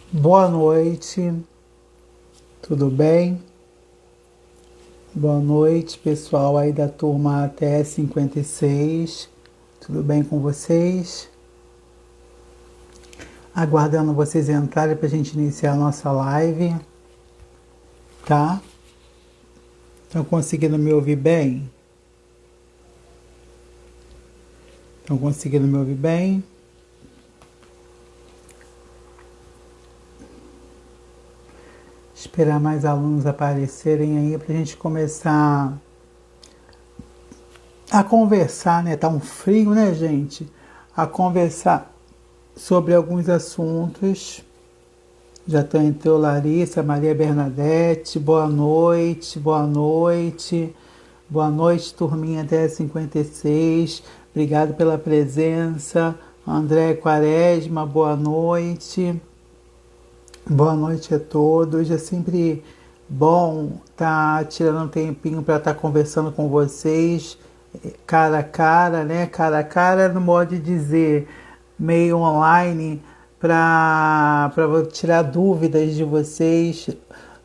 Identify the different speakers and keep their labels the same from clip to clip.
Speaker 1: Boa noite, tudo bem? Boa noite, pessoal aí da turma até 56, tudo bem com vocês? Aguardando vocês entrarem para a gente iniciar a nossa live, tá? Estão conseguindo me ouvir bem? Estão conseguindo me ouvir bem? Esperar mais alunos aparecerem aí para a gente começar a conversar, né? Tá um frio, né, gente? A conversar sobre alguns assuntos. Já entrou Larissa, Maria Bernadette, boa noite, boa noite. Boa noite, turminha 1056. Obrigado pela presença. André Quaresma, boa noite. Boa noite a todos. É sempre bom estar tirando um tempinho para estar conversando com vocês, cara a cara, né? Cara a cara, no modo de dizer, meio online, para tirar dúvidas de vocês.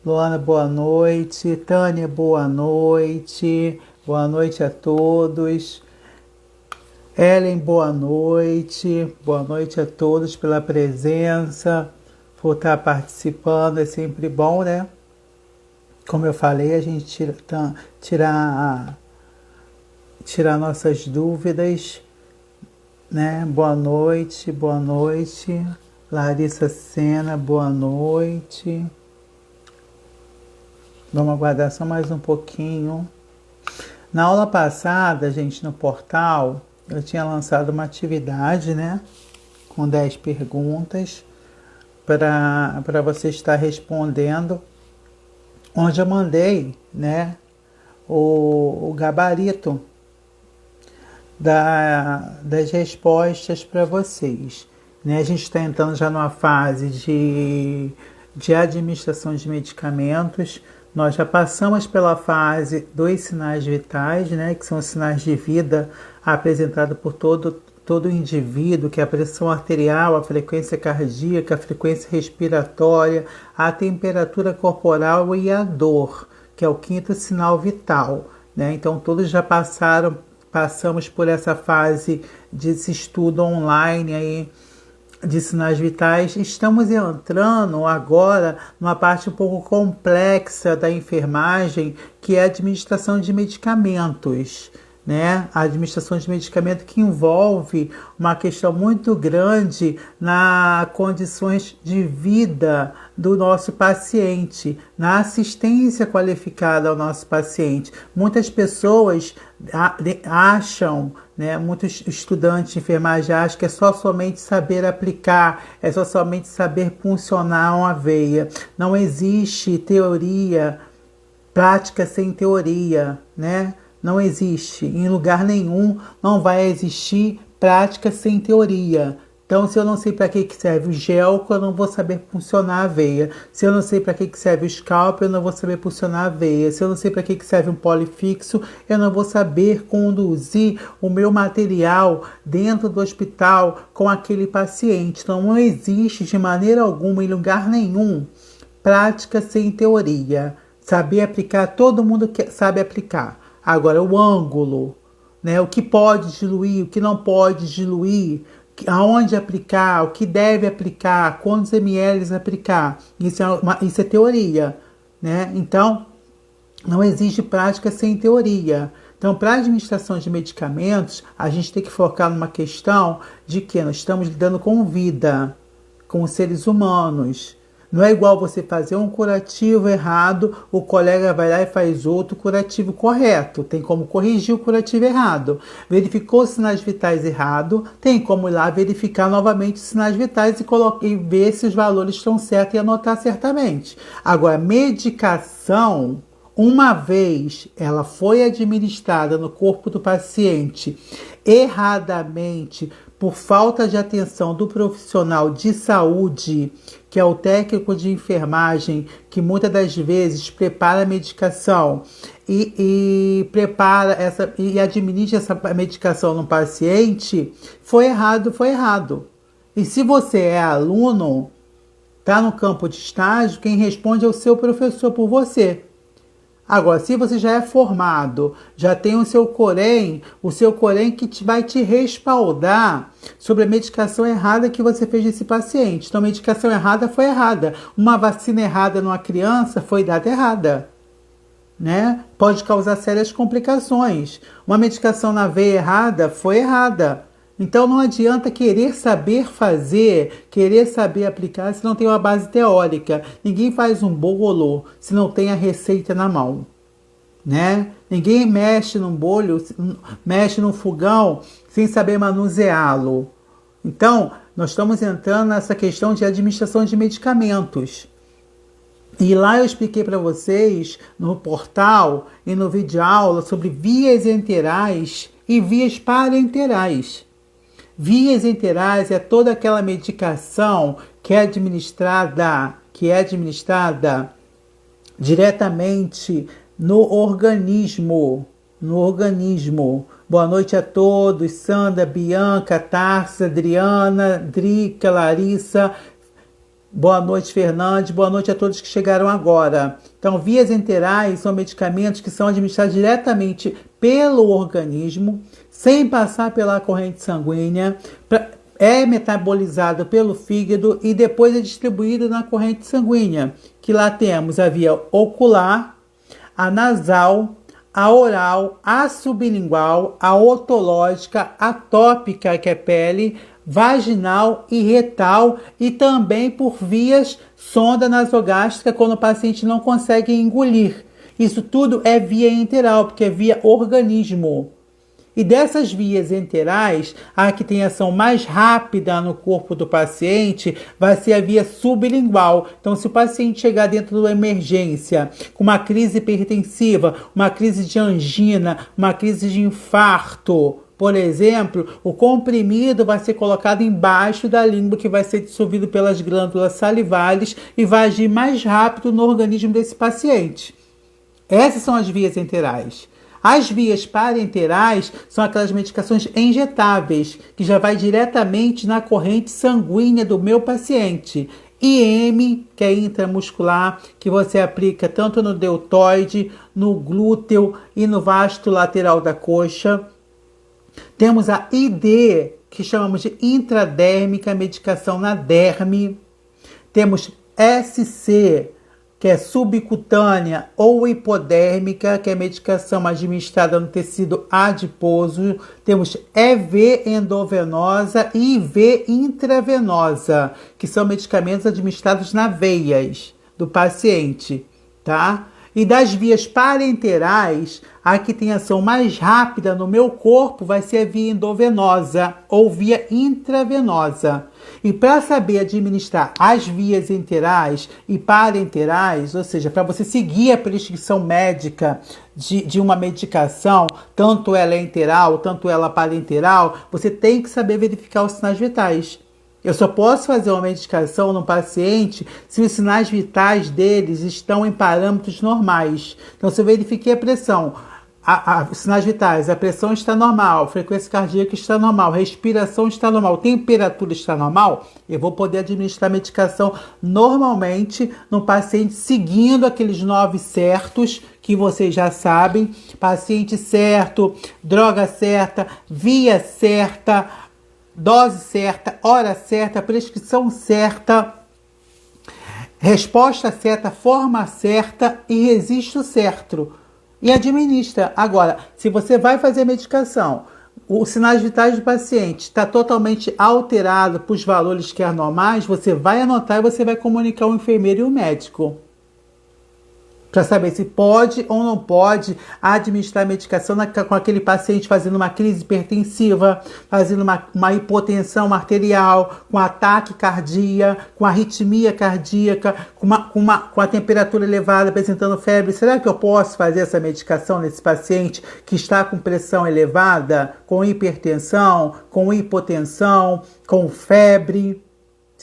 Speaker 1: Luana, boa noite. Tânia, boa noite. Boa noite a todos. Ellen, boa noite. Boa noite a todos pela presença, por estar participando. É sempre bom, né? Como eu falei, a gente tirar nossas dúvidas, né? Boa noite, boa noite. Larissa Sena, boa noite. Vamos aguardar só mais um pouquinho. Na aula passada, gente, no portal, eu tinha lançado uma atividade, né? Com 10 perguntas para você estar respondendo, onde eu mandei, né? O gabarito das respostas para vocês. Né? A gente está entrando já numa fase de administração de medicamentos. Nós já passamos pela fase dos sinais vitais, né? Que são os sinais de vida apresentados por todo indivíduo, que é a pressão arterial, a frequência cardíaca, a frequência respiratória, a temperatura corporal e a dor, que é o quinto sinal vital. Né? Então todos já passamos por essa fase desse estudo online aí de sinais vitais. Estamos entrando agora numa parte um pouco complexa da enfermagem, que é a administração de medicamentos. Né? A administração de medicamento que envolve uma questão muito grande nas condições de vida do nosso paciente, na assistência qualificada ao nosso paciente. Muitas pessoas acham, né, muitos estudantes de enfermagem acham que é só somente saber aplicar, é só somente saber puncionar uma veia. Não existe teoria, prática sem teoria, né? Não existe, em lugar nenhum não vai existir prática sem teoria. Então, se eu não sei para que serve o gel, eu não vou saber funcionar a veia. Se eu não sei para que serve o scalpel, eu não vou saber funcionar a veia. Se eu não sei para que serve um polifixo, eu não vou saber conduzir o meu material dentro do hospital com aquele paciente. Então, não existe de maneira alguma, em lugar nenhum, prática sem teoria. Saber aplicar, todo mundo sabe aplicar. Agora, o ângulo, né? O que pode diluir, o que não pode diluir, aonde aplicar, o que deve aplicar, quantos ml aplicar. Isso é teoria, né? Então, não existe prática sem teoria. Então, para a administração de medicamentos, a gente tem que focar numa questão de que nós estamos lidando com vida, com seres humanos. Não é igual você fazer um curativo errado, o colega vai lá e faz outro curativo correto. Tem como corrigir o curativo errado. Verificou os sinais vitais errado, tem como ir lá verificar novamente os sinais vitais e ver se os valores estão certos e anotar certamente. Agora, medicação, uma vez ela foi administrada no corpo do paciente erradamente, por falta de atenção do profissional de saúde, que é o técnico de enfermagem, que muitas das vezes prepara a medicação e administra essa medicação no paciente, foi errado, foi errado. E se você é aluno, está no campo de estágio, quem responde é o seu professor por você. Agora, se você já é formado, já tem o seu Corém que vai te respaldar sobre a medicação errada que você fez nesse paciente. Então, a medicação errada foi errada. Uma vacina errada numa criança foi dada errada, né? Pode causar sérias complicações. Uma medicação na veia errada foi errada. Então não adianta querer saber fazer, querer saber aplicar se não tem uma base teórica. Ninguém faz um bolo se não tem a receita na mão, né? Ninguém mexe num bolho, mexe num fogão sem saber manuseá-lo. Então, nós estamos entrando nessa questão de administração de medicamentos. E lá eu expliquei para vocês, no portal e no vídeo aula, sobre vias enterais e vias parenterais. Vias enterais é toda aquela medicação que é administrada diretamente no organismo. Boa noite a todos, Sandra, Bianca, Tarsa, Adriana, Drica, Larissa. Boa noite, Fernandes. Boa noite a todos que chegaram agora. Então, vias enterais são medicamentos que são administrados diretamente pelo organismo, sem passar pela corrente sanguínea, é metabolizado pelo fígado e depois é distribuído na corrente sanguínea, que lá temos a via ocular, a nasal, a oral, a sublingual, a otológica, a tópica, que é pele, vaginal e retal, e também por vias sonda nasogástrica quando o paciente não consegue engolir. Isso tudo é via enteral, porque é via organismo. E dessas vias enterais, a que tem ação mais rápida no corpo do paciente vai ser a via sublingual. Então, se o paciente chegar dentro de uma emergência com uma crise hipertensiva, uma crise de angina, uma crise de infarto, por exemplo, o comprimido vai ser colocado embaixo da língua, que vai ser dissolvido pelas glândulas salivares e vai agir mais rápido no organismo desse paciente. Essas são as vias enterais. As vias parenterais são aquelas medicações injetáveis, que já vai diretamente na corrente sanguínea do meu paciente. IM, que é intramuscular, que você aplica tanto no deltoide, no glúteo e no vasto lateral da coxa. Temos a ID, que chamamos de intradérmica, medicação na derme. Temos SC, que é subcutânea ou hipodérmica, que é medicação administrada no tecido adiposo. Temos EV endovenosa e IV intravenosa, que são medicamentos administrados nas veias do paciente, tá? E das vias parenterais, a que tem ação mais rápida no meu corpo vai ser a via endovenosa ou via intravenosa. E para saber administrar as vias enterais e parenterais, ou seja, para você seguir a prescrição médica de uma medicação, tanto ela é enteral, tanto ela parenteral, você tem que saber verificar os sinais vitais. Eu só posso fazer uma medicação no paciente se os sinais vitais deles estão em parâmetros normais. Então, se eu verifiquei a pressão, os sinais vitais, a pressão está normal, a frequência cardíaca está normal, a respiração está normal, a temperatura está normal, eu vou poder administrar a medicação normalmente no paciente, seguindo aqueles 9 certos que vocês já sabem: paciente certo, droga certa, via certa, dose certa, hora certa, prescrição certa, resposta certa, forma certa e registro certo. E administra. Agora, se você vai fazer medicação, os sinais vitais do paciente está totalmente alterado para os valores que é normais, você vai anotar e você vai comunicar ao enfermeiro e ao médico, para saber se pode ou não pode administrar medicação com aquele paciente fazendo uma crise hipertensiva, fazendo uma hipotensão arterial, com ataque cardíaco, com arritmia cardíaca, com a temperatura elevada, apresentando febre. Será que eu posso fazer essa medicação nesse paciente que está com pressão elevada, com hipertensão, com hipotensão, com febre?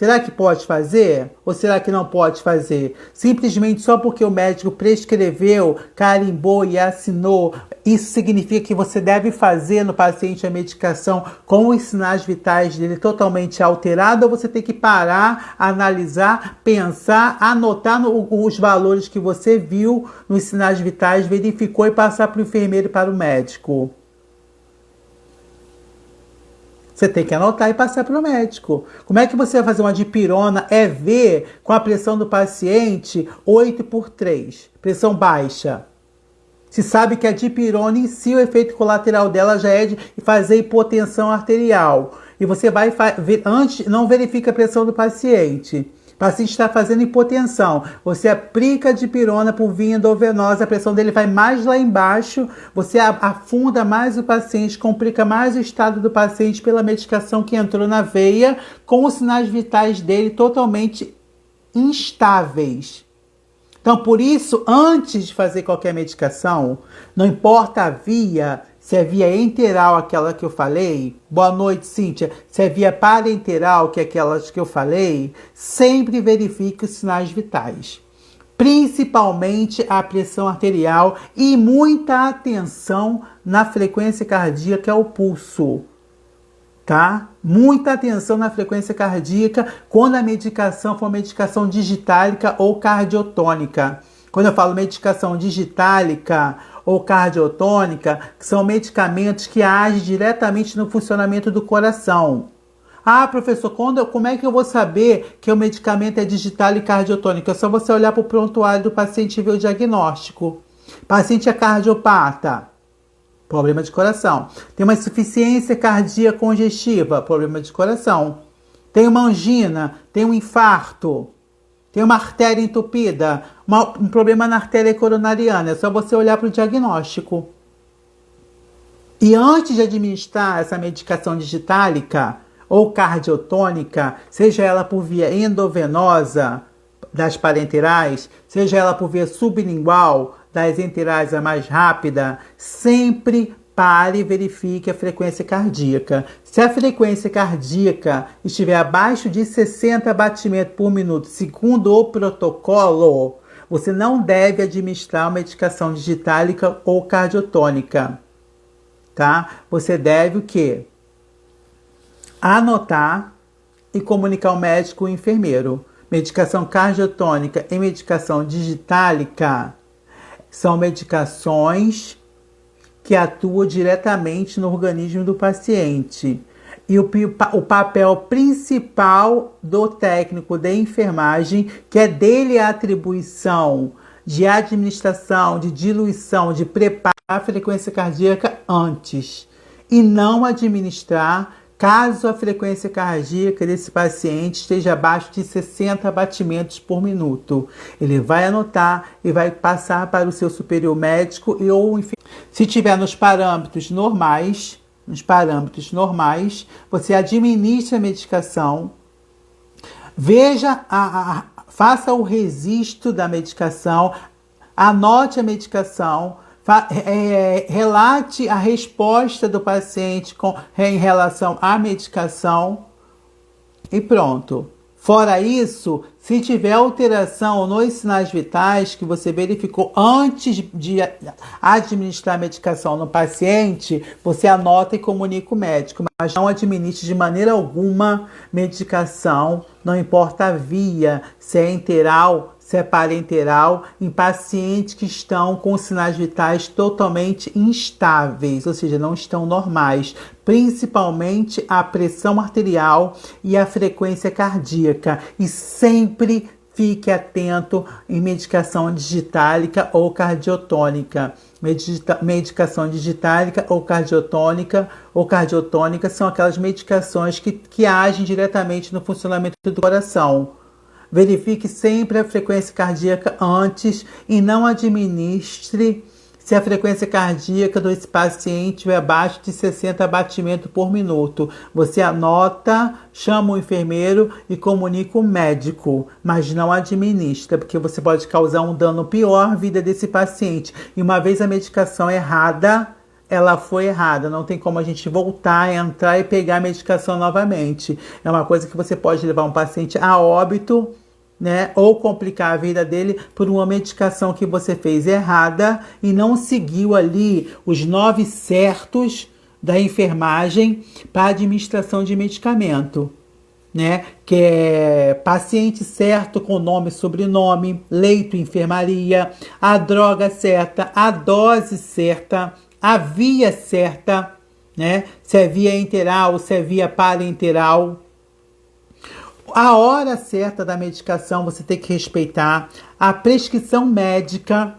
Speaker 1: Será que pode fazer? Ou será que não pode fazer? Simplesmente só porque o médico prescreveu, carimbou e assinou, isso significa que você deve fazer no paciente a medicação com os sinais vitais dele totalmente alterados, ou você tem que parar, analisar, pensar, anotar os valores que você viu nos sinais vitais, verificou e passar para o enfermeiro e para o médico? Você tem que anotar e passar para o médico. Como é que você vai fazer uma dipirona EV com a pressão do paciente 8/3, pressão baixa? Se sabe que a dipirona em si, o efeito colateral dela já é de fazer hipotensão arterial. E você vai antes, não verifica a pressão do paciente. O paciente está fazendo hipotensão. Você aplica a dipirona por via endovenosa, a pressão dele vai mais lá embaixo, você afunda mais o paciente, complica mais o estado do paciente pela medicação que entrou na veia, com os sinais vitais dele totalmente instáveis. Então, por isso, antes de fazer qualquer medicação, não importa a via, se é via enteral, aquela que eu falei, boa noite, Cíntia, se é via parenteral, que é aquelas que eu falei, sempre verifique os sinais vitais. Principalmente a pressão arterial e muita atenção na frequência cardíaca, que é o pulso. Tá? Muita atenção na frequência cardíaca quando a medicação for medicação digitálica ou cardiotônica. Quando eu falo medicação digitálica ou cardiotônica, que são medicamentos que agem diretamente no funcionamento do coração. Ah, professor, como é que eu vou saber que o medicamento é digital e cardiotônico? É só você olhar para o prontuário do paciente e ver o diagnóstico. O paciente é cardiopata, problema de coração. Tem uma insuficiência cardíaca congestiva, problema de coração. Tem uma angina, tem um infarto, tem uma artéria entupida, um problema na artéria coronariana. É só você olhar para o diagnóstico. E antes de administrar essa medicação digitálica ou cardiotônica, seja ela por via endovenosa das parenterais, seja ela por via sublingual das enterais, a mais rápida, sempre pare e verifique a frequência cardíaca. Se a frequência cardíaca estiver abaixo de 60 batimentos por minuto, segundo o protocolo, você não deve administrar uma medicação digitálica ou cardiotônica. Tá? Você deve o quê? Anotar e comunicar ao médico ou enfermeiro. Medicação cardiotônica e medicação digitálica são medicações que atuam diretamente no organismo do paciente. E o papel principal do técnico de enfermagem, que é dele a atribuição de administração, de diluição, de preparar a frequência cardíaca antes. E não administrar caso a frequência cardíaca desse paciente esteja abaixo de 60 batimentos por minuto. Ele vai anotar e vai passar para o seu superior médico se tiver nos parâmetros normais, você administra a medicação, faça o registro da medicação, anote a medicação, relate a resposta do paciente em relação à medicação e pronto. Fora isso, se tiver alteração nos sinais vitais que você verificou antes de administrar a medicação no paciente, você anota e comunica o médico, mas não administre de maneira alguma medicação, não importa a via, se é enteral, se é parenteral, em pacientes que estão com sinais vitais totalmente instáveis, ou seja, não estão normais, principalmente a pressão arterial e a frequência cardíaca. E sempre fique atento em medicação digitálica ou cardiotônica. Medicação digitálica ou cardiotônica são aquelas medicações que agem diretamente no funcionamento do coração. Verifique sempre a frequência cardíaca antes e não administre se a frequência cardíaca desse paciente estiver abaixo de 60 batimentos por minuto. Você anota, chama o enfermeiro e comunica o médico, mas não administra, porque você pode causar um dano pior à vida desse paciente. E uma vez a medicação errada, ela foi errada. Não tem como a gente voltar, entrar e pegar a medicação novamente. É uma coisa que você pode levar um paciente a óbito, né? Ou complicar a vida dele por uma medicação que você fez errada e não seguiu ali os 9 certos da enfermagem para administração de medicamento, né? Que é paciente certo com nome e sobrenome, leito, enfermaria, a droga certa, a dose certa, a via certa, né? Se é via enteral, se é via parenteral. A hora certa da medicação você tem que respeitar. A prescrição médica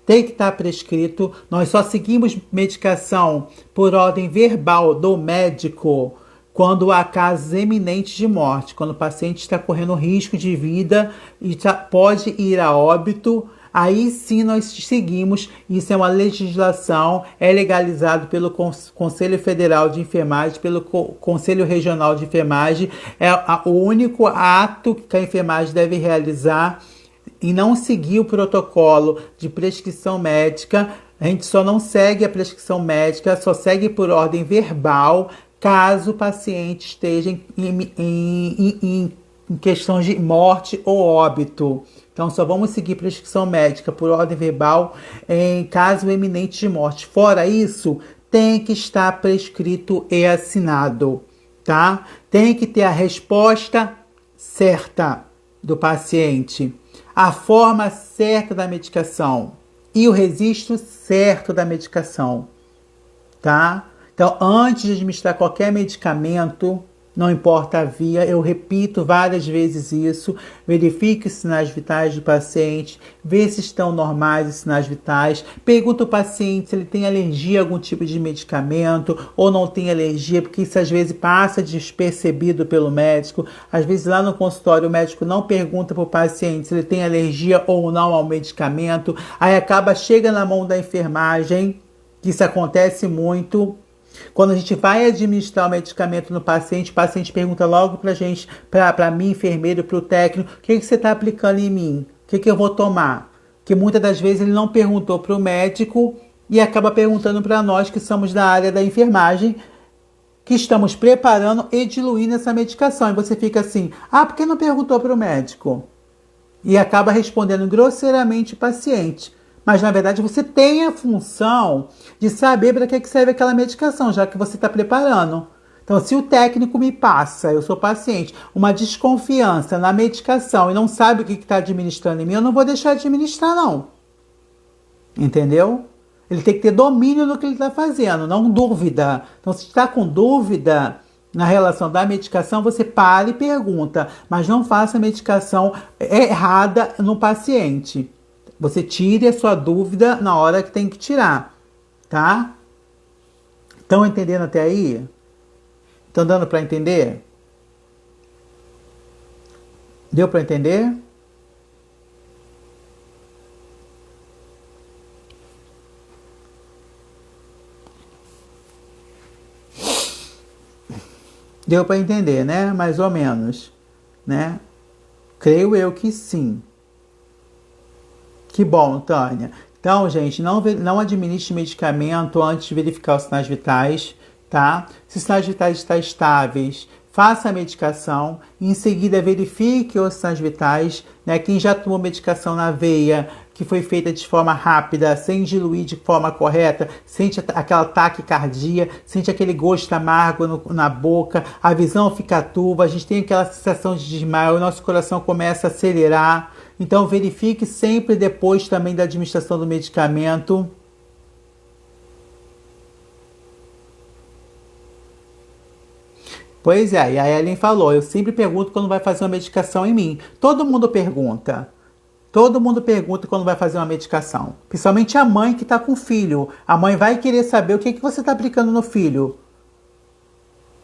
Speaker 1: tem que estar prescrito. Nós só seguimos medicação por ordem verbal do médico quando há casos eminentes de morte, quando o paciente está correndo risco de vida e pode ir a óbito. Aí sim nós seguimos, isso é uma legislação, é legalizado pelo Conselho Federal de Enfermagem, pelo Conselho Regional de Enfermagem, é o único ato que a enfermagem deve realizar e não seguir o protocolo de prescrição médica. A gente só não segue a prescrição médica, só segue por ordem verbal, caso o paciente esteja em questão de morte ou óbito. Então, só vamos seguir prescrição médica por ordem verbal em caso eminente de morte. Fora isso, tem que estar prescrito e assinado, tá? Tem que ter a resposta certa do paciente, a forma certa da medicação e o registro certo da medicação, tá? Então, antes de administrar qualquer medicamento, não importa a via, eu repito várias vezes isso, verifique os sinais vitais do paciente, vê se estão normais os sinais vitais, pergunta ao paciente se ele tem alergia a algum tipo de medicamento ou não tem alergia, porque isso às vezes passa despercebido pelo médico. Às vezes lá no consultório o médico não pergunta para o paciente se ele tem alergia ou não ao medicamento, aí chega na mão da enfermagem, que isso acontece muito. Quando a gente vai administrar o medicamento no paciente, o paciente pergunta logo pra gente, pra mim, enfermeiro, pro técnico, o que você tá aplicando em mim? O que eu vou tomar? Que muitas das vezes ele não perguntou pro médico e acaba perguntando para nós que somos da área da enfermagem, que estamos preparando e diluindo essa medicação. E você fica assim, por que não perguntou pro médico? E acaba respondendo grosseiramente o paciente. Mas, na verdade, você tem a função de saber para que serve aquela medicação, já que você está preparando. Então, se o técnico me passa, eu sou paciente, uma desconfiança na medicação e não sabe o que está administrando em mim, eu não vou deixar de administrar, não. Entendeu? Ele tem que ter domínio do que ele está fazendo, não dúvida. Então, se está com dúvida na relação da medicação, você para e pergunta, mas não faça a medicação errada no paciente. Você tire a sua dúvida na hora que tem que tirar, tá? Estão entendendo até aí? Estão dando para entender? Deu para entender? Deu para entender, né? Mais ou menos, né? Creio eu que sim. Que bom, Tânia. Então, gente, não administre medicamento antes de verificar os sinais vitais, tá? Se os sinais vitais estão estáveis, faça a medicação. Em seguida, verifique os sinais vitais, né? Quem já tomou medicação na veia, que foi feita de forma rápida, sem diluir de forma correta, sente aquela taquicardia, sente aquele gosto amargo na boca, a visão fica turva, a gente tem aquela sensação de desmaio, o nosso coração começa a acelerar. Então, verifique sempre depois também da administração do medicamento. Pois é, e a Ellen falou, eu sempre pergunto quando vai fazer uma medicação em mim. Todo mundo pergunta. Todo mundo pergunta quando vai fazer uma medicação. Principalmente a mãe que está com o filho. A mãe vai querer saber o que você está aplicando no filho.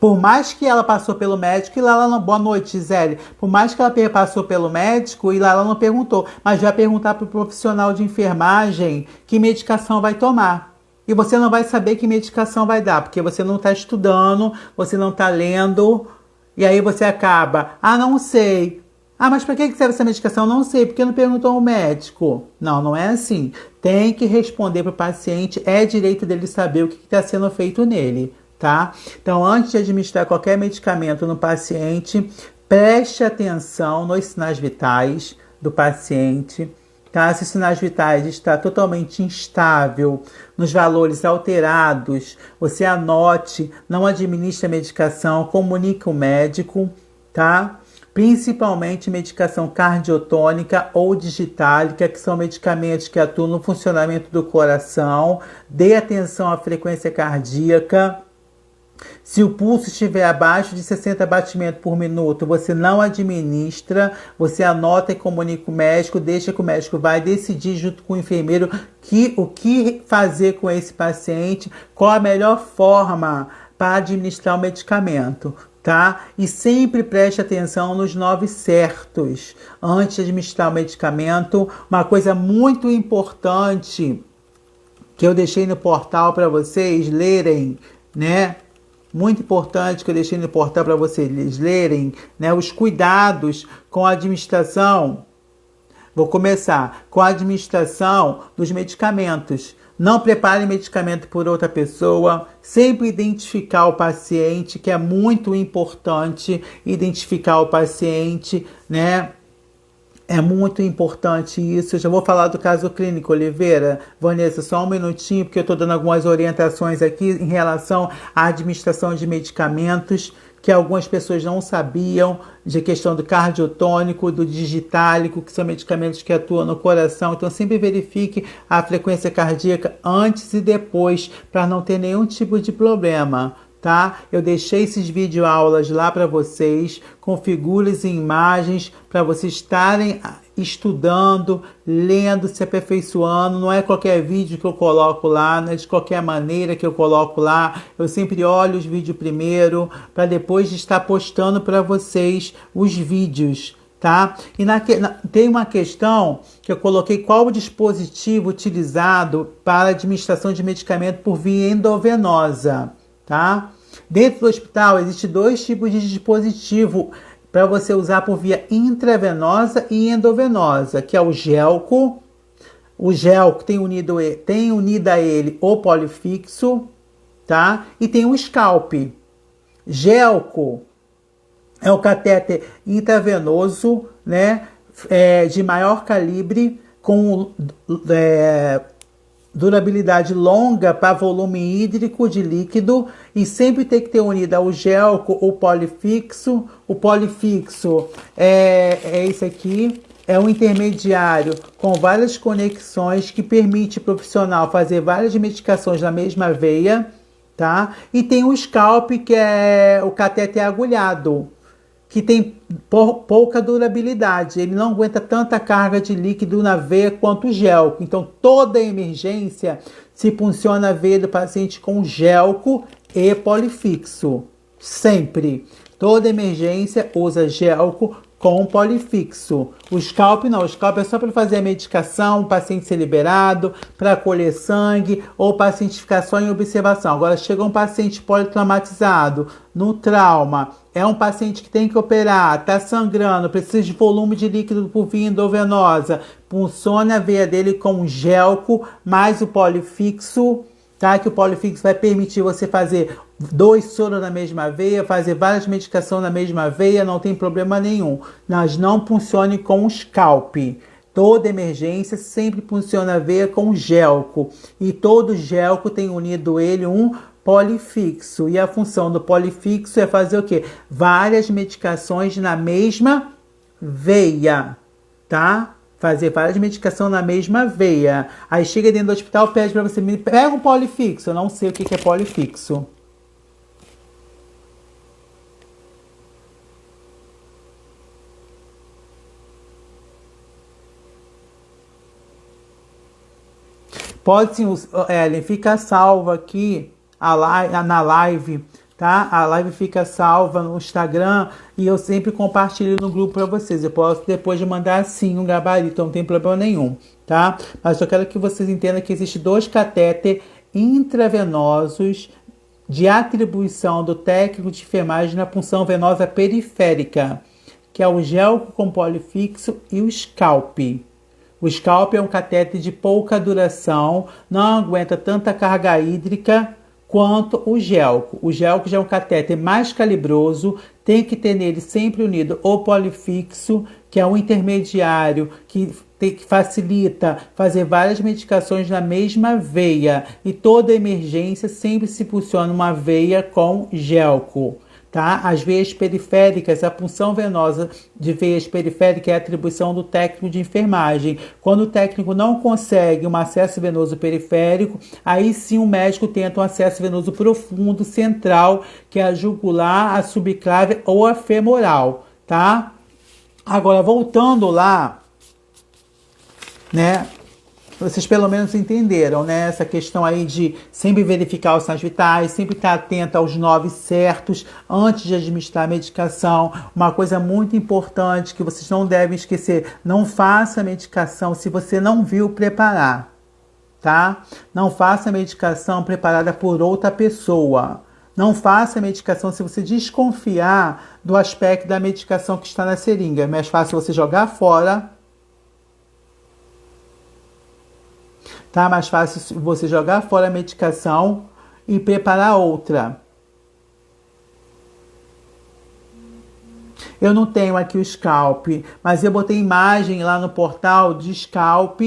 Speaker 1: Por mais que ela passou pelo médico e lá ela não... Boa noite, Gisele. Por mais que ela passou pelo médico e lá ela não perguntou. Mas vai perguntar para o profissional de enfermagem que medicação vai tomar. E você não vai saber que medicação vai dar. Porque você não está estudando, você não está lendo. E aí você acaba, não sei. Ah, mas para que serve essa medicação? Não sei, porque não perguntou ao médico. Não, não é assim. Tem que responder para o paciente, é direito dele saber o que está sendo feito nele, tá? Então, antes de administrar qualquer medicamento no paciente, preste atenção nos sinais vitais do paciente, tá? Se os sinais vitais estão totalmente instável, nos valores alterados, você anote, não administre a medicação, comunique o médico, tá? Principalmente medicação cardiotônica ou digitálica, que são medicamentos que atuam no funcionamento do coração. Dê atenção à frequência cardíaca. Se o pulso estiver abaixo de 60 batimentos por minuto, você não administra, você anota e comunica o médico, deixa que o médico vai decidir junto com o enfermeiro o que fazer com esse paciente, qual a melhor forma para administrar o medicamento. Tá? E sempre preste atenção nos 9 certos antes de administrar o medicamento. Uma coisa muito importante que eu deixei no portal para vocês lerem, né? Muito importante que eu deixei no portal para vocês lerem, né? Os cuidados com a administração. Vou começar com a administração dos medicamentos. Não prepare medicamento por outra pessoa. Sempre identificar o paciente, que é muito importante identificar o paciente, né? É muito importante isso. Eu já vou falar do caso clínico, Oliveira. Vanessa, só um minutinho, porque eu estou dando algumas orientações aqui em relação à administração de medicamentos, que algumas pessoas não sabiam, de questão do cardiotônico, do digitálico, que são medicamentos que atuam no coração. Então, sempre verifique a frequência cardíaca antes e depois, para não ter nenhum tipo de problema, tá? Eu deixei esses videoaulas lá para vocês, com figuras e imagens, para vocês estarem estudando, lendo, se aperfeiçoando. Não é qualquer vídeo que eu coloco lá, não é de qualquer maneira que eu coloco lá. Eu sempre olho os vídeos primeiro, para depois de estar postando para vocês os vídeos, tá? E tem uma questão que eu coloquei: qual o dispositivo utilizado para administração de medicamento por via endovenosa, tá? Dentro do hospital existem 2 tipos de dispositivo para você usar por via intravenosa e endovenosa, que é o gelco. O gelco tem unido a ele o polifixo, tá? E tem o scalp. Gelco é o catéter intravenoso, né? De maior calibre, com durabilidade longa para volume hídrico de líquido, e sempre tem que ter unido ao gelco o polifixo. O polifixo é esse aqui, é um intermediário com várias conexões que permite ao profissional fazer várias medicações na mesma veia, tá? E tem o scalp, que é o catéter agulhado, que tem pouca durabilidade. Ele não aguenta tanta carga de líquido na veia quanto o gelco. Então, toda emergência se funciona a veia do paciente com gelco e polifixo. Sempre. Toda emergência usa gelco com polifixo. O scalp não. O scalp é só para fazer a medicação, o paciente ser liberado, para colher sangue, ou o paciente ficar só em observação. Agora, chega um paciente politraumatizado, no trauma, é um paciente que tem que operar, está sangrando, precisa de volume de líquido por via endovenosa, funciona a veia dele com gelco mais o polifixo, tá? Que o polifixo vai permitir você fazer 2 soros na mesma veia, fazer várias medicações na mesma veia, não tem problema nenhum. Mas não funcione com o scalp. Toda emergência sempre funciona a veia com gelco. E todo gelco tem unido ele um polifixo. E a função do polifixo é fazer o quê? Várias medicações na mesma veia, tá? Fazer várias medicações na mesma veia. Aí chega dentro do hospital, pede para você, pega um polifixo. Eu não sei o que é polifixo. Pode sim, Ellen, fica salva aqui na live, tá? A live fica salva no Instagram e eu sempre compartilho no grupo para vocês. Eu posso depois de mandar sim um gabarito, não tem problema nenhum, tá? Mas eu quero que vocês entendam que existem 2 catéter intravenosos de atribuição do técnico de enfermagem na punção venosa periférica, que é o Gelco com polifixo e o Scalp. O Scalp é um catéter de pouca duração, não aguenta tanta carga hídrica quanto o Gelco. O Gelco já é um catéter mais calibroso, tem que ter nele sempre unido o polifixo, que é um intermediário que facilita fazer várias medicações na mesma veia. E toda emergência sempre se funciona uma veia com Gelco. Tá? As veias periféricas, a punção venosa de veias periféricas é a atribuição do técnico de enfermagem. Quando o técnico não consegue um acesso venoso periférico, aí sim o médico tenta um acesso venoso profundo, central, que é a jugular, a subclave ou a femoral, tá? Agora, voltando lá, né? Vocês pelo menos entenderam, né? Essa questão aí de sempre verificar os sinais vitais, sempre estar atento aos 9 certos antes de administrar a medicação. Uma coisa muito importante que vocês não devem esquecer: não faça a medicação se você não viu preparar, tá? Não faça a medicação preparada por outra pessoa. Não faça a medicação se você desconfiar do aspecto da medicação que está na seringa. É mais fácil você jogar fora. Tá mais fácil você jogar fora a medicação e preparar outra. Eu não tenho aqui o Scalp, mas eu botei imagem lá no portal de Scalp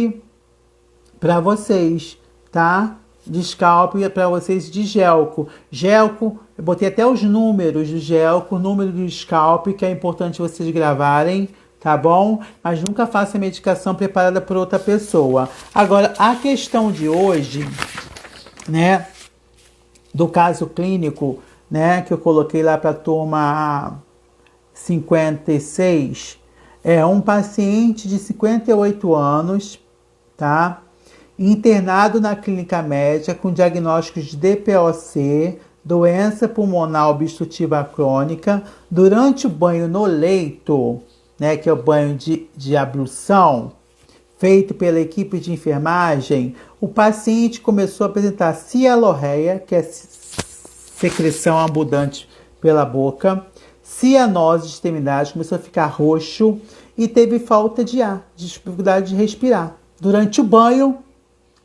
Speaker 1: para vocês, tá? De Scalp para vocês de Gelco. Gelco, eu botei até os números do Gelco, o número do Scalp, que é importante vocês gravarem. Tá bom? Mas nunca faça a medicação preparada por outra pessoa. Agora, a questão de hoje, né, do caso clínico, né, que eu coloquei lá para a turma 56, é um paciente de 58 anos, tá? Internado na clínica médica com diagnósticos de DPOC, doença pulmonar obstrutiva crônica, durante o banho no leito, né, que é o banho de ablução, feito pela equipe de enfermagem, o paciente começou a apresentar cialorreia, que é secreção abundante pela boca, cianose de extremidades, começou a ficar roxo e teve falta de ar, dificuldade de respirar. Durante o banho,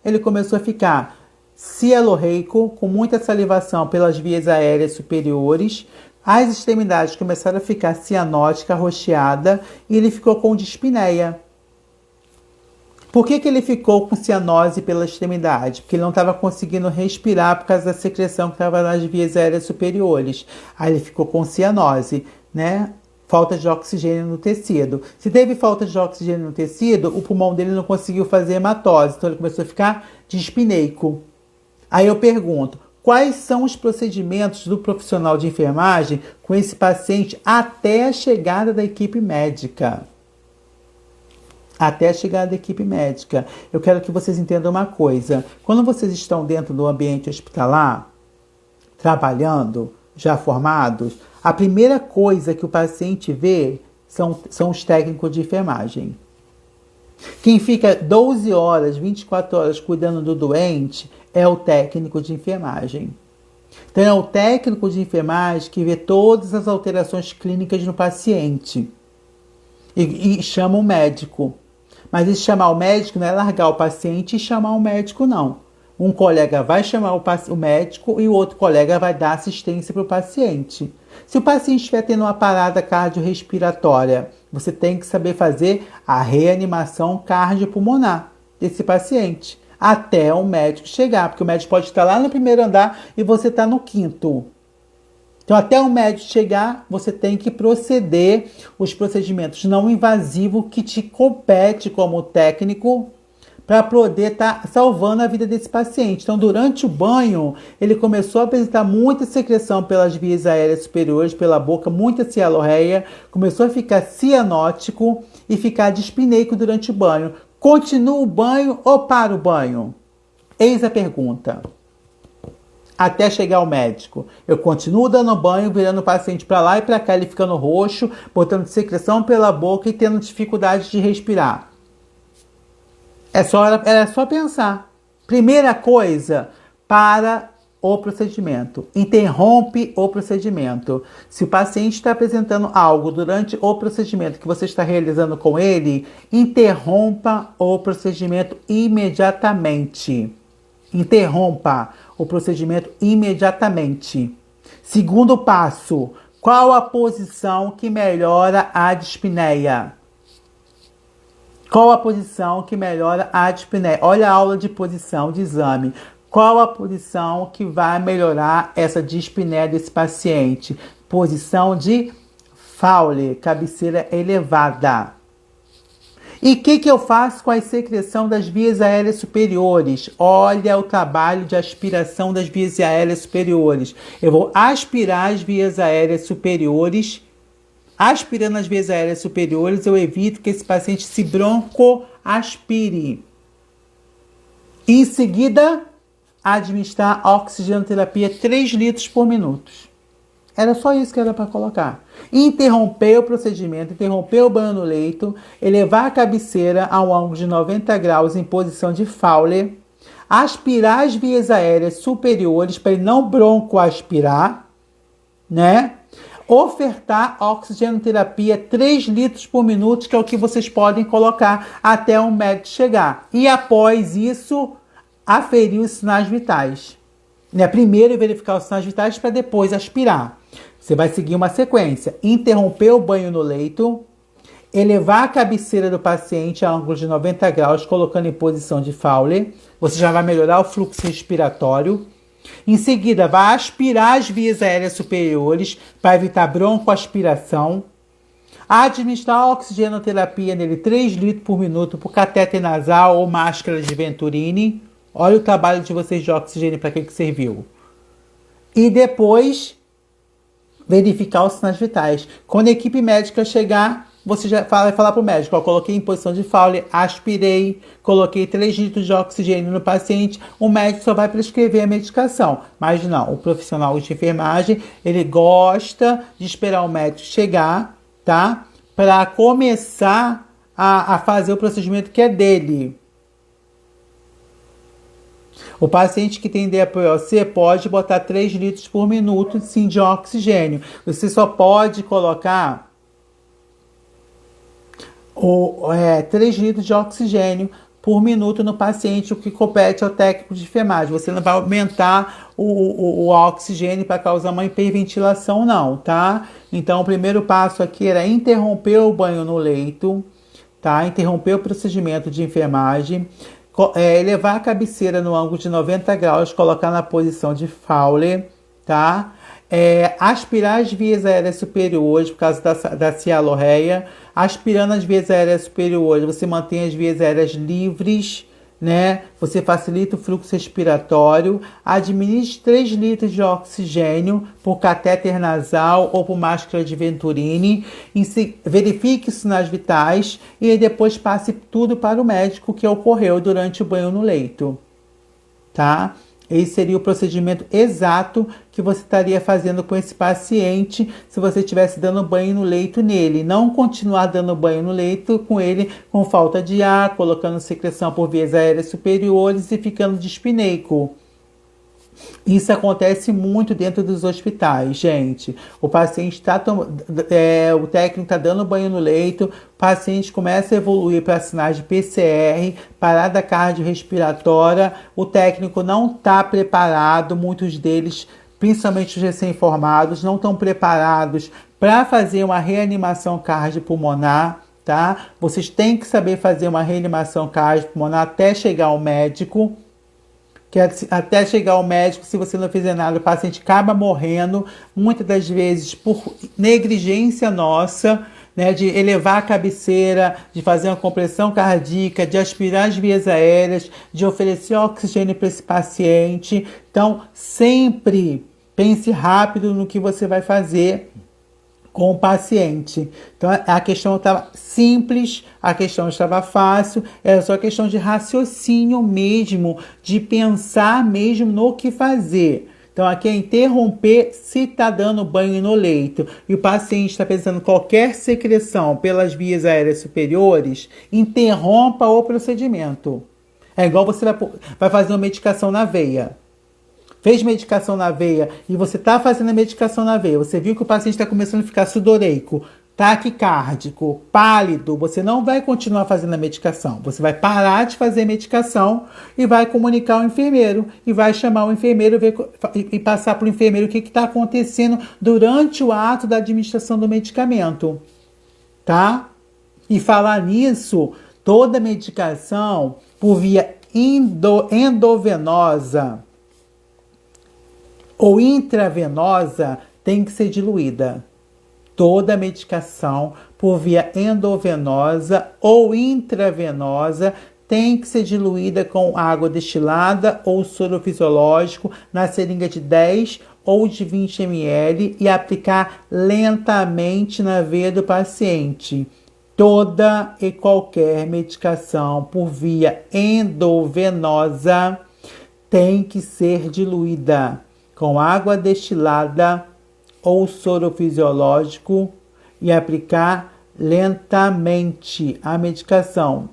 Speaker 1: ele começou a ficar cialorreico, com muita salivação pelas vias aéreas superiores. As extremidades começaram a ficar cianótica, roxeada, e ele ficou com dispneia. Por que ele ficou com cianose pela extremidade? Porque ele não estava conseguindo respirar por causa da secreção que estava nas vias aéreas superiores. Aí ele ficou com cianose, né? Falta de oxigênio no tecido. Se teve falta de oxigênio no tecido, o pulmão dele não conseguiu fazer hematose, então ele começou a ficar dispneico. Aí eu pergunto: quais são os procedimentos do profissional de enfermagem com esse paciente até a chegada da equipe médica? Até a chegada da equipe médica. Eu quero que vocês entendam uma coisa. Quando vocês estão dentro do ambiente hospitalar, trabalhando, já formados, a primeira coisa que o paciente vê são os técnicos de enfermagem. Quem fica 12 horas, 24 horas cuidando do doente é o técnico de enfermagem. Então é o técnico de enfermagem que vê todas as alterações clínicas no paciente e chama o médico. Mas esse chamar o médico não é largar o paciente e chamar o médico, não. Um colega vai chamar o médico e o outro colega vai dar assistência para o paciente. Se o paciente estiver tendo uma parada cardiorrespiratória, você tem que saber fazer a reanimação cardiopulmonar desse paciente até o médico chegar, porque o médico pode estar lá no primeiro andar e você está no quinto. Então, até o médico chegar, você tem que proceder os procedimentos não invasivos que te compete como técnico para poder estar salvando a vida desse paciente. Então, durante o banho, ele começou a apresentar muita secreção pelas vias aéreas superiores, pela boca, muita cialorreia, começou a ficar cianótico e ficar dispneico durante o banho. Continua o banho ou para o banho? Eis a pergunta. Até chegar ao médico. Eu continuo dando banho, virando o paciente para lá e para cá, ele ficando roxo, botando secreção pela boca e tendo dificuldade de respirar. Era só pensar. Primeira coisa, para o procedimento. Interrompe o procedimento. Se o paciente está apresentando algo durante o procedimento que você está realizando com ele, interrompa o procedimento imediatamente. Interrompa o procedimento imediatamente. Segundo passo, qual a posição que melhora a dispneia? Qual a posição que melhora a dispneia? Olha a aula de posição de exame. Qual a posição que vai melhorar essa dispneia desse paciente? Posição de Fowler, cabeceira elevada. E o que eu faço com a secreção das vias aéreas superiores? Olha o trabalho de aspiração das vias aéreas superiores. Eu vou aspirar as vias aéreas superiores. Aspirando as vias aéreas superiores, eu evito que esse paciente se broncoaspire. Em seguida, administrar oxigenoterapia 3 litros por minuto. Era só isso que era para colocar. Interromper o procedimento, interromper o banho no leito, elevar a cabeceira a um ângulo de 90 graus em posição de Fowler, aspirar as vias aéreas superiores para ele não broncoaspirar, né? Ofertar oxigenoterapia 3 litros por minuto, que é o que vocês podem colocar até o médico chegar. E após isso, aferir os sinais vitais. Primeiro verificar os sinais vitais para depois aspirar. Você vai seguir uma sequência. Interromper o banho no leito. Elevar a cabeceira do paciente a ângulo de 90 graus, colocando em posição de Fowler. Você já vai melhorar o fluxo respiratório. Em seguida, vai aspirar as vias aéreas superiores para evitar broncoaspiração. Administrar oxigenoterapia nele 3 litros por minuto por catéter nasal ou máscara de Venturini. Olha o trabalho de vocês de oxigênio, para que serviu. E depois, verificar os sinais vitais. Quando a equipe médica chegar, você já vai falar para o médico, coloquei em posição de Fowler, aspirei, coloquei 3 litros de oxigênio no paciente, o médico só vai prescrever a medicação. Mas não, o profissional de enfermagem, ele gosta de esperar o médico chegar, tá? Para começar a fazer o procedimento que é dele. O paciente que tem DPOC pode botar 3 litros por minuto, sim, de oxigênio. Você só pode colocar 3 litros de oxigênio por minuto no paciente, o que compete ao técnico de enfermagem. Você não vai aumentar o oxigênio para causar uma hiperventilação, não, tá? Então, o primeiro passo aqui era interromper o banho no leito, tá? Interromper o procedimento de enfermagem. Elevar a cabeceira no ângulo de 90 graus, colocar na posição de Fowler, tá? Aspirar as vias aéreas superiores, por causa da cialorreia. Aspirando as vias aéreas superiores, você mantém as vias aéreas livres, né? Você facilita o fluxo respiratório. Administre 3 litros de oxigênio por catéter nasal ou por máscara de Venturini. Verifique os sinais vitais e depois passe tudo para o médico que ocorreu durante o banho no leito, tá? Esse seria o procedimento exato que você estaria fazendo com esse paciente se você estivesse dando banho no leito nele. Não continuar dando banho no leito com ele com falta de ar, colocando secreção por vias aéreas superiores e ficando dispneico. Isso acontece muito dentro dos hospitais, gente. O paciente o técnico está dando banho no leito, o paciente começa a evoluir para sinais de PCR, parada cardiorrespiratória, o técnico não está preparado, muitos deles, principalmente os recém-formados, não estão preparados para fazer uma reanimação cardiopulmonar, tá? Vocês têm que saber fazer uma reanimação cardiopulmonar até chegar ao médico. Que até chegar ao médico, se você não fizer nada, o paciente acaba morrendo, muitas das vezes por negligência nossa, né, de elevar a cabeceira, de fazer uma compressão cardíaca, de aspirar as vias aéreas, de oferecer oxigênio para esse paciente. Então, sempre pense rápido no que você vai fazer com o paciente. Então, a questão estava simples, a questão estava fácil, era só questão de raciocínio mesmo, de pensar mesmo no que fazer. Então, aqui é interromper se está dando banho no leito e o paciente está apresentando qualquer secreção pelas vias aéreas superiores, interrompa o procedimento. É igual você vai fazer uma medicação na veia. Fez medicação na veia e você está fazendo a medicação na veia, você viu que o paciente está começando a ficar sudoreico, taquicárdico, pálido, você não vai continuar fazendo a medicação. Você vai parar de fazer a medicação e vai comunicar ao enfermeiro. E vai chamar o enfermeiro e passar para o enfermeiro o que está acontecendo durante o ato da administração do medicamento. Tá? E falar nisso, toda medicação por via endovenosa ou intravenosa tem que ser diluída. Toda medicação por via endovenosa ou intravenosa tem que ser diluída com água destilada ou soro fisiológico na seringa de 10 ou de 20 ml e aplicar lentamente na veia do paciente. Toda e qualquer medicação por via endovenosa tem que ser diluída com água destilada ou soro fisiológico e aplicar lentamente a medicação,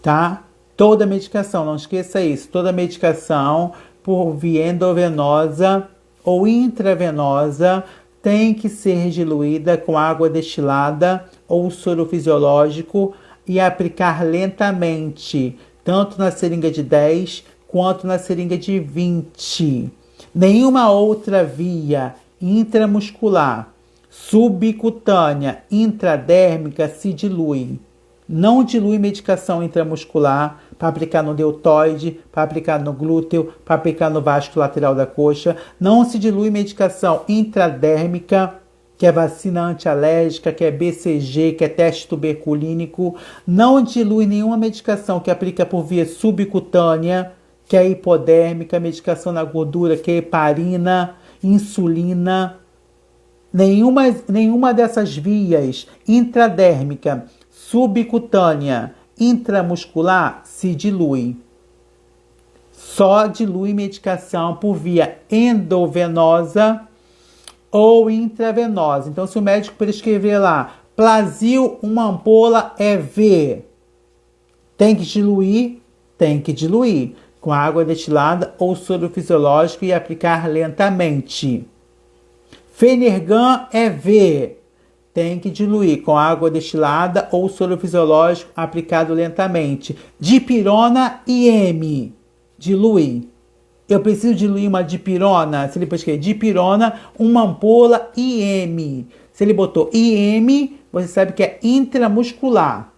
Speaker 1: tá? Toda medicação, não esqueça isso, toda medicação por via endovenosa ou intravenosa tem que ser diluída com água destilada ou soro fisiológico e aplicar lentamente, tanto na seringa de 10 quanto na seringa de 20. Nenhuma outra via intramuscular, subcutânea, intradérmica se dilui. Não dilui medicação intramuscular para aplicar no deltoide, para aplicar no glúteo, para aplicar no vasto lateral da coxa. Não se dilui medicação intradérmica, que é vacina antialérgica, que é BCG, que é teste tuberculínico. Não dilui nenhuma medicação que aplica por via subcutânea, que é hipodérmica, medicação na gordura, que é heparina, insulina. Nenhuma dessas vias, intradérmica, subcutânea, intramuscular, se dilui. Só dilui medicação por via endovenosa ou intravenosa. Então, se o médico prescrever lá, Plasil, uma ampola EV, tem que diluir? Tem que diluir com água destilada ou soro fisiológico e aplicar lentamente. Fenergan EV, tem que diluir com água destilada ou soro fisiológico aplicado lentamente. Dipirona IM, dilui. Eu preciso diluir uma dipirona, se ele prescrever dipirona, uma ampola IM. Se ele botou IM, você sabe que é intramuscular,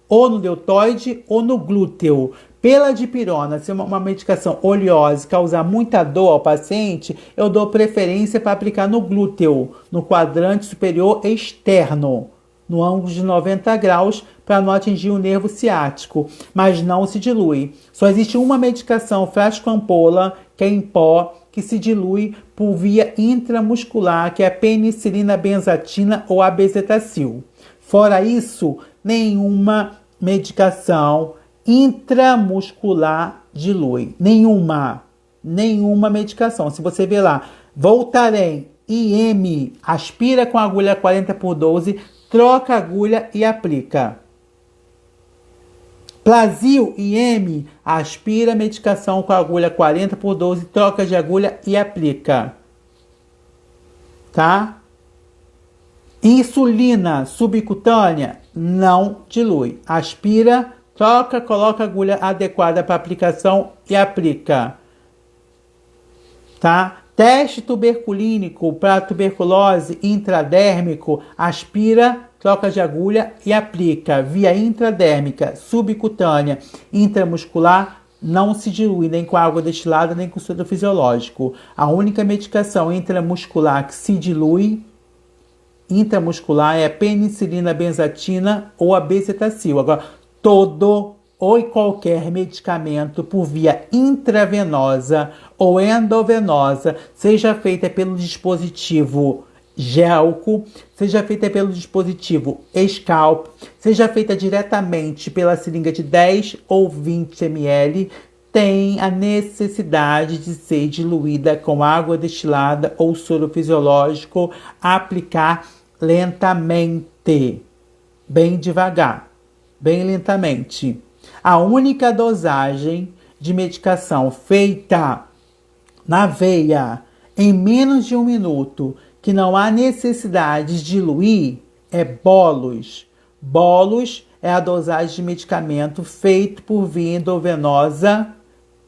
Speaker 1: ou no deltoide ou no glúteo. Pela dipirona, se uma medicação oleosa causar muita dor ao paciente, eu dou preferência para aplicar no glúteo, no quadrante superior externo, no ângulo de 90 graus, para não atingir o nervo ciático, mas não se dilui. Só existe uma medicação frasco-ampola, que é em pó, que se dilui por via intramuscular, que é a penicilina benzatina ou a bezetacil. Fora isso, nenhuma medicação intramuscular dilui. Nenhuma medicação. Se você ver lá, Voltaren IM, aspira com agulha 40x12, troca a agulha e aplica. Plasil IM, aspira medicação com agulha 40x12, troca de agulha e aplica. Tá? Insulina subcutânea, não dilui. Aspira, troca, coloca a agulha adequada para aplicação e aplica. Tá? Teste tuberculínico para tuberculose intradérmico, aspira, troca de agulha e aplica. Via intradérmica, subcutânea, intramuscular, não se dilui nem com água destilada nem com soro fisiológico. A única medicação intramuscular que se dilui intramuscular é a penicilina benzatina ou a bezetacil. Agora, todo ou qualquer medicamento por via intravenosa ou endovenosa, seja feita pelo dispositivo Gelco, seja feita pelo dispositivo Scalp, seja feita diretamente pela seringa de 10 ou 20 ml, tem a necessidade de ser diluída com água destilada ou soro fisiológico, aplicar lentamente, bem devagar, bem lentamente. A única dosagem de medicação feita na veia em menos de 1 minuto, que não há necessidade de diluir, é bolos. Bolos é a dosagem de medicamento feito por via endovenosa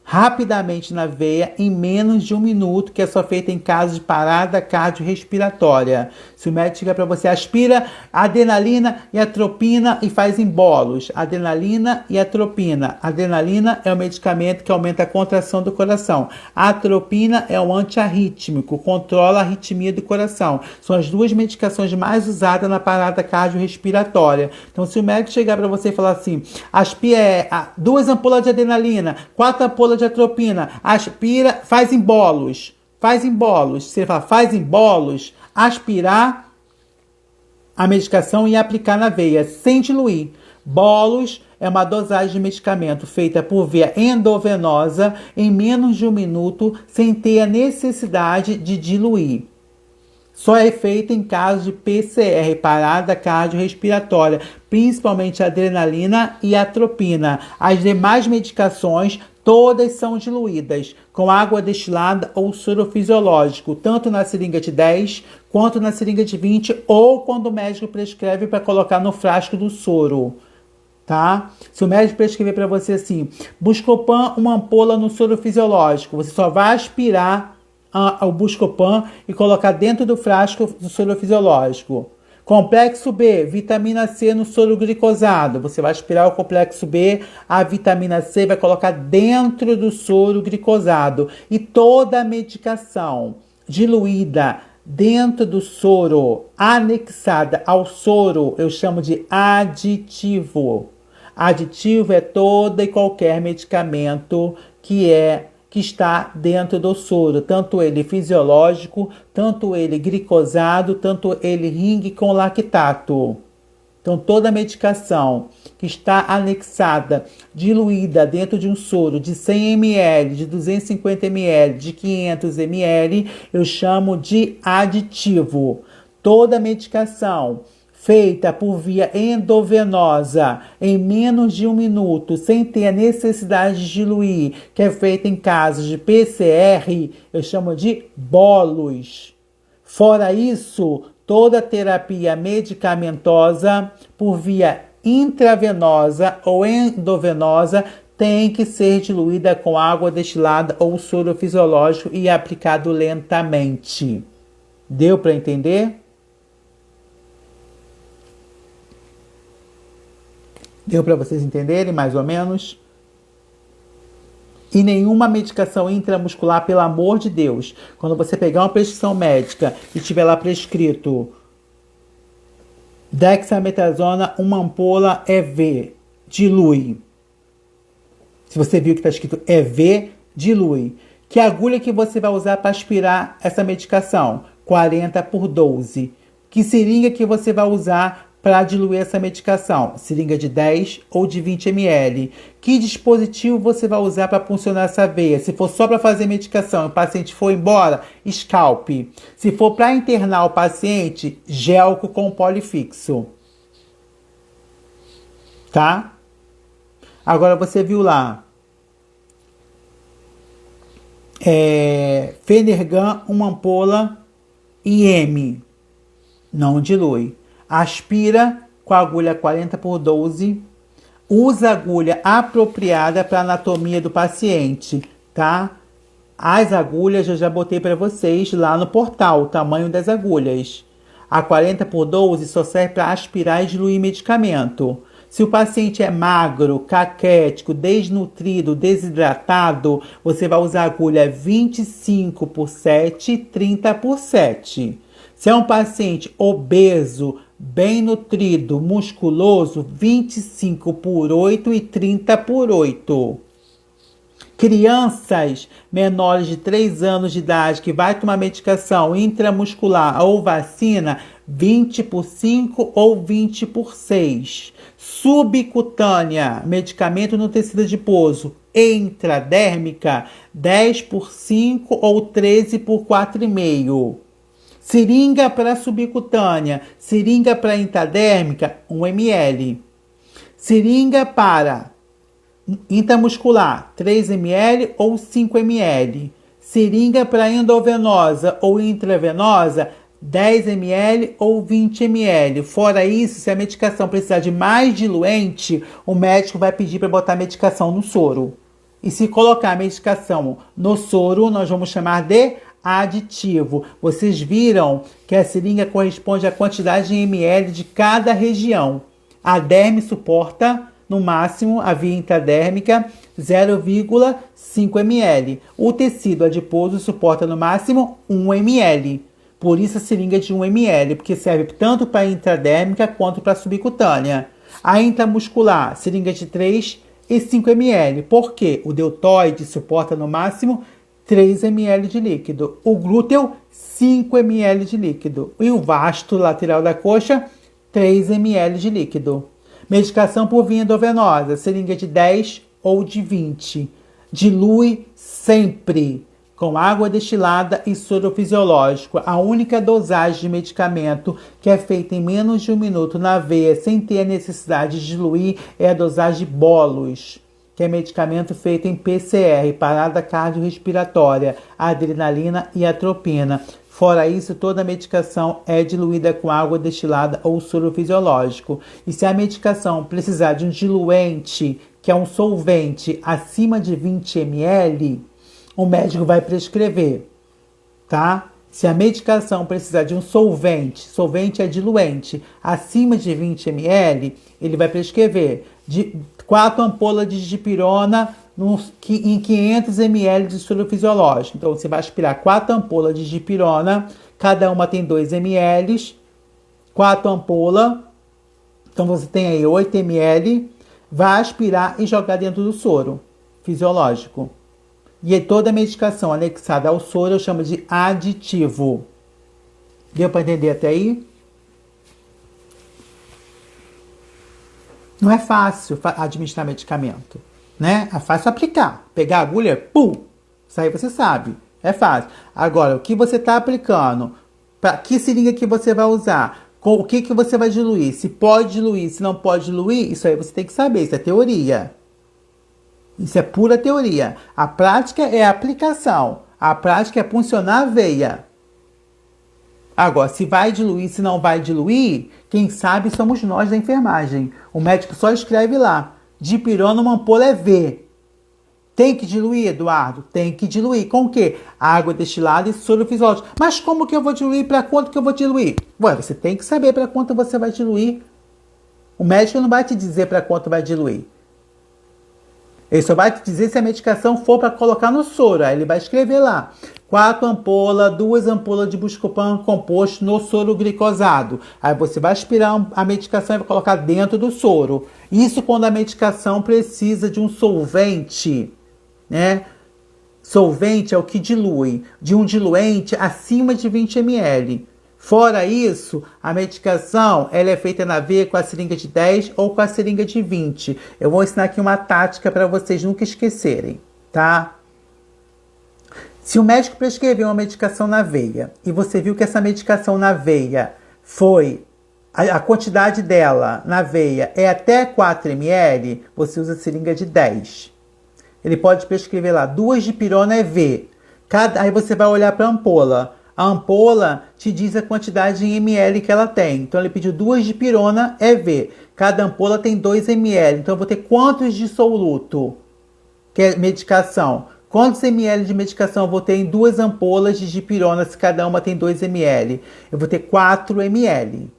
Speaker 1: rapidamente na veia em menos de 1 minuto, que é só feita em caso de parada cardiorrespiratória. Se o médico chega para você, aspira adrenalina e atropina e faz em bolos. Adrenalina e atropina. Adrenalina é o medicamento que aumenta a contração do coração. A atropina é um antiarrítmico, controla a arritmia do coração. São as duas medicações mais usadas na parada cardiorrespiratória. Então, se o médico chegar para você e falar assim, aspira 2 ampolas de adrenalina, 4 ampolas de atropina, aspira, faz em bolos. Faz em bolos. Você fala, faz em bolos, aspirar a medicação e aplicar na veia, sem diluir. Bolos é uma dosagem de medicamento feita por via endovenosa em menos de 1 minuto, sem ter a necessidade de diluir. Só é feita em caso de PCR, parada cardiorrespiratória, principalmente a adrenalina e a atropina. As demais medicações, todas são diluídas com água destilada ou soro fisiológico, tanto na seringa de 10 quanto na seringa de 20, ou quando o médico prescreve para colocar no frasco do soro. Tá? Se o médico prescrever para você assim, Buscopan, uma ampola no soro fisiológico, você só vai aspirar o Buscopan e colocar dentro do frasco do soro fisiológico. Complexo B, vitamina C no soro glicosado. Você vai aspirar o complexo B, a vitamina C vai colocar dentro do soro glicosado. E toda a medicação diluída dentro do soro, anexada ao soro, eu chamo de aditivo. Aditivo é todo e qualquer medicamento que está dentro do soro, tanto ele fisiológico, tanto ele glicosado, tanto ele ringue com lactato. Então, toda medicação que está anexada, diluída dentro de um soro de 100 ml, de 250 ml, de 500 ml, eu chamo de aditivo. Toda medicação feita por via endovenosa em menos de 1 minuto, sem ter a necessidade de diluir, que é feita em casos de PCR, eu chamo de bolos. Fora isso, toda terapia medicamentosa por via intravenosa ou endovenosa tem que ser diluída com água destilada ou soro fisiológico e aplicado lentamente. Deu para entender? Deu para vocês entenderem, mais ou menos? E nenhuma medicação intramuscular, pelo amor de Deus. Quando você pegar uma prescrição médica e tiver lá prescrito dexametasona, uma ampola EV, dilui. Se você viu que está escrito EV, dilui. Que agulha que você vai usar para aspirar essa medicação? 40/12. Que seringa que você vai usar para diluir essa medicação? Seringa de 10 ou de 20 ml. Que dispositivo você vai usar para funcionar essa veia? Se for só para fazer medicação e o paciente for embora, scalp. Se for para internar o paciente, gelco com polifixo. Tá? Agora você viu lá. Fenergan, uma ampola IM. Não dilui. Aspira com a agulha 40/12. Usa a agulha apropriada para a anatomia do paciente, tá? As agulhas eu já botei para vocês lá no portal, o tamanho das agulhas. A 40/12 só serve para aspirar e diluir medicamento. Se o paciente é magro, caquético, desnutrido, desidratado, você vai usar a agulha 25/7, 30/7. Se é um paciente obeso, bem nutrido, musculoso, 25/8 e 30/8. Crianças menores de 3 anos de idade que vai tomar medicação intramuscular ou vacina, 20/5 ou 20/6. Subcutânea, medicamento no tecido adiposo, intradérmica, 10/5 ou 13/4,5. Seringa para subcutânea, seringa para intradérmica, 1 ml. Seringa para intramuscular, 3 ml ou 5 ml. Seringa para endovenosa ou intravenosa, 10 ml ou 20 ml. Fora isso, se a medicação precisar de mais diluente, o médico vai pedir para botar a medicação no soro. E se colocar a medicação no soro, nós vamos chamar de aditivo. Vocês viram que a seringa corresponde à quantidade em ml de cada região. A derme suporta, no máximo, a via intradérmica, 0,5 ml. O tecido adiposo suporta, no máximo, 1 ml. Por isso a seringa de 1 ml, porque serve tanto para a intradérmica quanto para a subcutânea. A intramuscular, seringa de 3 e 5 ml. Por quê? O deltoide suporta, no máximo, 3 ml de líquido. O glúteo, 5 ml de líquido. E o vasto lateral da coxa, 3 ml de líquido. Medicação por via endovenosa, seringa de 10 ou de 20. Dilui sempre com água destilada e soro fisiológico. A única dosagem de medicamento que é feita em menos de 1 minuto na veia sem ter a necessidade de diluir é a dosagem bolos, que é medicamento feito em PCR, parada cardiorrespiratória, adrenalina e atropina. Fora isso, toda a medicação é diluída com água destilada ou soro fisiológico. E se a medicação precisar de um diluente, que é um solvente, acima de 20 ml, o médico vai prescrever, tá? Se a medicação precisar de um solvente é diluente, acima de 20 ml, ele vai prescrever de 4 ampolas de dipirona em 500 ml de soro fisiológico. Então, você vai aspirar 4 ampolas de dipirona, cada uma tem 2 ml, 4 ampolas, então você tem aí 8 ml, vai aspirar e jogar dentro do soro fisiológico. E toda a medicação anexada ao soro eu chamo de aditivo. Deu para entender até aí? Não é fácil administrar medicamento, né? É fácil aplicar. Pegar a agulha, pum! Isso aí você sabe. É fácil. Agora, o que você está aplicando? Para que seringa que você vai usar? Com o que você vai diluir? Se pode diluir, se não pode diluir, isso aí você tem que saber. Isso é teoria. Isso é pura teoria. A prática é a aplicação. A prática é puncionar a veia. Agora, se vai diluir, se não vai diluir, quem sabe somos nós da enfermagem. O médico só escreve lá: dipirona, uma ampola é V. Tem que diluir, Eduardo? Tem que diluir. Com o quê? Água destilada e soro fisiológico. Mas como que eu vou diluir? Para quanto que eu vou diluir? Ué, você tem que saber para quanto você vai diluir. O médico não vai te dizer para quanto vai diluir. Ele só vai te dizer se a medicação for para colocar no soro. Aí ele vai escrever lá: 4 ampolas, 2 ampolas de Buscopan composto no soro glicosado. Aí você vai aspirar a medicação e vai colocar dentro do soro. Isso quando a medicação precisa de um solvente, né? Solvente é o que dilui. De um diluente acima de 20 ml. Fora isso, a medicação ela é feita na veia com a seringa de 10 ou com a seringa de 20. Eu vou ensinar aqui uma tática para vocês nunca esquecerem, tá? Se o médico prescreveu uma medicação na veia e você viu que essa medicação na veia foi, a quantidade dela na veia é até 4 ml, você usa a seringa de 10. Ele pode prescrever lá: 2 dipirona é V. Aí você vai olhar para a ampola. A ampola te diz a quantidade em ml que ela tem. Então, ele pediu 2 dipirona EV. Cada ampola tem 2 ml. Então, eu vou ter quantos de soluto? Que é medicação. Quantos ml de medicação eu vou ter em 2 ampolas de dipirona, se cada uma tem 2 ml? Eu vou ter 4 ml.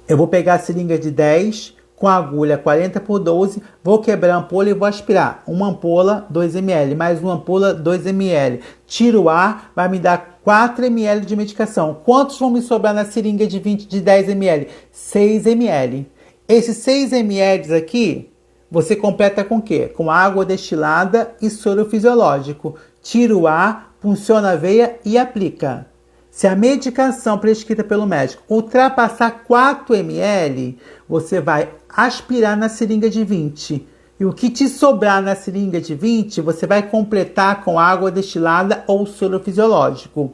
Speaker 1: Eu vou pegar a seringa de 10... com a agulha 40 por 12, vou quebrar a ampola e vou aspirar. Uma ampola, 2 ml, mais uma ampola, 2 ml. Tiro o ar, vai me dar 4 ml de medicação. Quantos vão me sobrar na seringa de 10 ml? 6 ml. Esses 6 ml aqui, você completa com o quê? Com água destilada e soro fisiológico. Tira o ar, punciona a veia e aplica. Se a medicação prescrita pelo médico ultrapassar 4 ml, você vai aspirar na seringa de 20. E o que te sobrar na seringa de 20, você vai completar com água destilada ou soro fisiológico.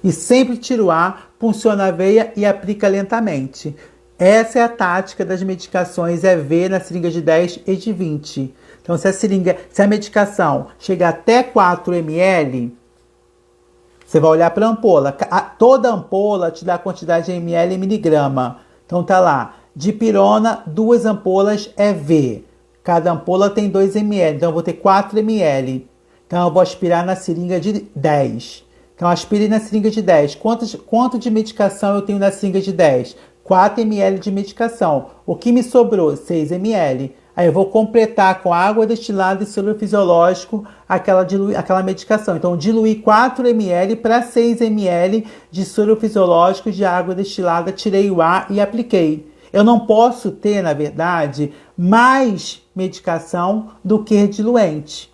Speaker 1: E sempre tira o ar, punciona a veia e aplica lentamente. Essa é a tática das medicações EV na seringa de 10 e de 20. Então, se a medicação chega até 4 ml, você vai olhar para a ampola. Toda ampola te dá a quantidade de ml em miligrama. Então tá lá, dipirona, 2 ampolas EV. Cada ampola tem 2 ml, então eu vou ter 4 ml. Então eu vou aspirar na seringa de 10. Então aspirei na seringa de 10. Quanto de medicação eu tenho na seringa de 10? 4 ml de medicação. O que me sobrou? 6 ml. Aí eu vou completar com água destilada e soro fisiológico aquela medicação. Então, diluí 4 ml para 6 ml de soro fisiológico de água destilada, tirei o ar e apliquei. Eu não posso ter, na verdade, mais medicação do que diluente.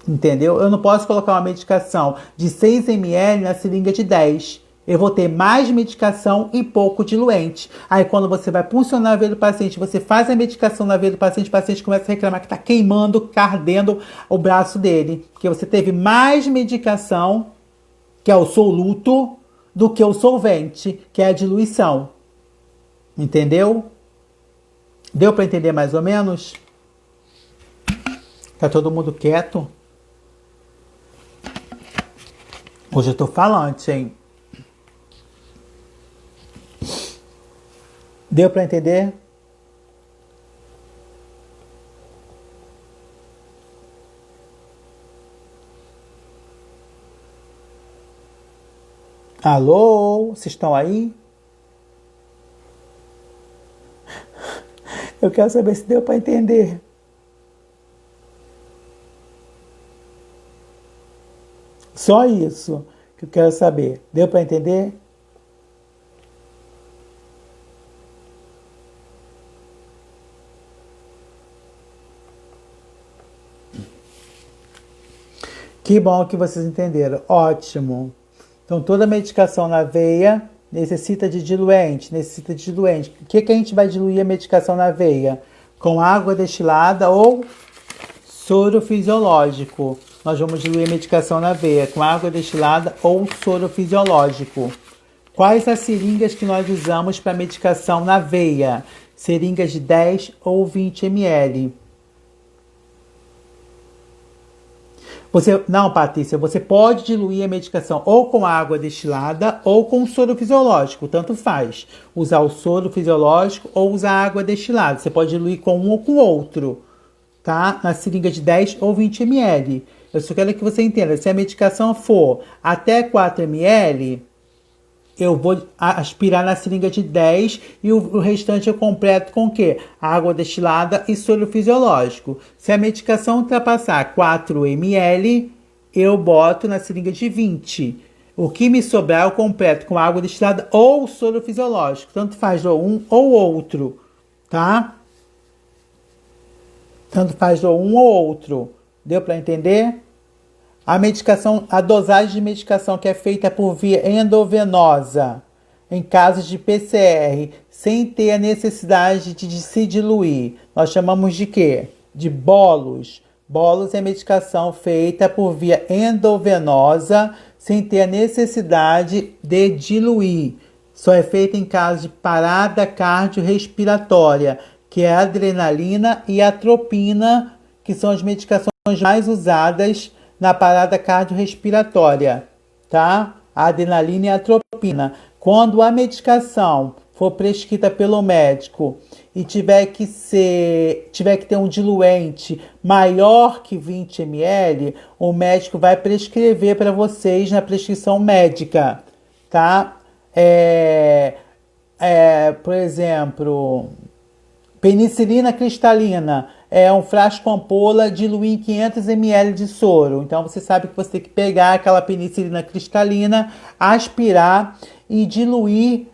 Speaker 1: Entendeu? Eu não posso colocar uma medicação de 6 ml na seringa de 10. Eu vou ter mais medicação e pouco diluente. Aí quando você vai puncionar a veia do paciente, você faz a medicação na veia do paciente, o paciente começa a reclamar que está queimando, ardendo o braço dele. Porque você teve mais medicação, que é o soluto, do que o solvente, que é a diluição. Entendeu? Deu para entender mais ou menos? Tá todo mundo quieto? Hoje eu tô falante, hein? Deu para entender? Alô? Vocês estão aí? Eu quero saber se deu para entender. Só isso que eu quero saber. Deu para entender? Que bom que vocês entenderam. Ótimo. Então, toda medicação na veia necessita de diluente. O que a gente vai diluir a medicação na veia? Com água destilada ou soro fisiológico. Nós vamos diluir a medicação na veia com água destilada ou soro fisiológico. Quais as seringas que nós usamos para medicação na veia? Seringas de 10 ou 20 ml. Não, Patrícia, você pode diluir a medicação ou com água destilada ou com soro fisiológico, tanto faz. Usar o soro fisiológico ou usar água destilada. Você pode diluir com um ou com o outro, tá? Na seringa de 10 ou 20 ml. Eu só quero que você entenda, se a medicação for até 4 ml, eu vou aspirar na seringa de 10 e o restante eu completo com o quê? Água destilada e soro fisiológico. Se a medicação ultrapassar 4 ml, eu boto na seringa de 20. O que me sobrar eu completo com água destilada ou soro fisiológico. Tanto faz ou um ou outro, tá? Tanto faz ou um ou outro. Deu para entender? A dosagem de medicação que é feita por via endovenosa, em casos de PCR, sem ter a necessidade de se diluir, nós chamamos de quê? De bolos. Bolos é medicação feita por via endovenosa, sem ter a necessidade de diluir. Só é feita em caso de parada cardiorrespiratória, que é a adrenalina e a atropina, que são as medicações mais usadas na parada cardiorrespiratória, tá? A adrenalina e a atropina. Quando a medicação for prescrita pelo médico e tiver que ter um diluente maior que 20 ml, o médico vai prescrever para vocês na prescrição médica, tá? Por exemplo, penicilina cristalina é um frasco ampola diluir em 500 ml de soro. Então você sabe que você tem que pegar aquela penicilina cristalina, aspirar e diluir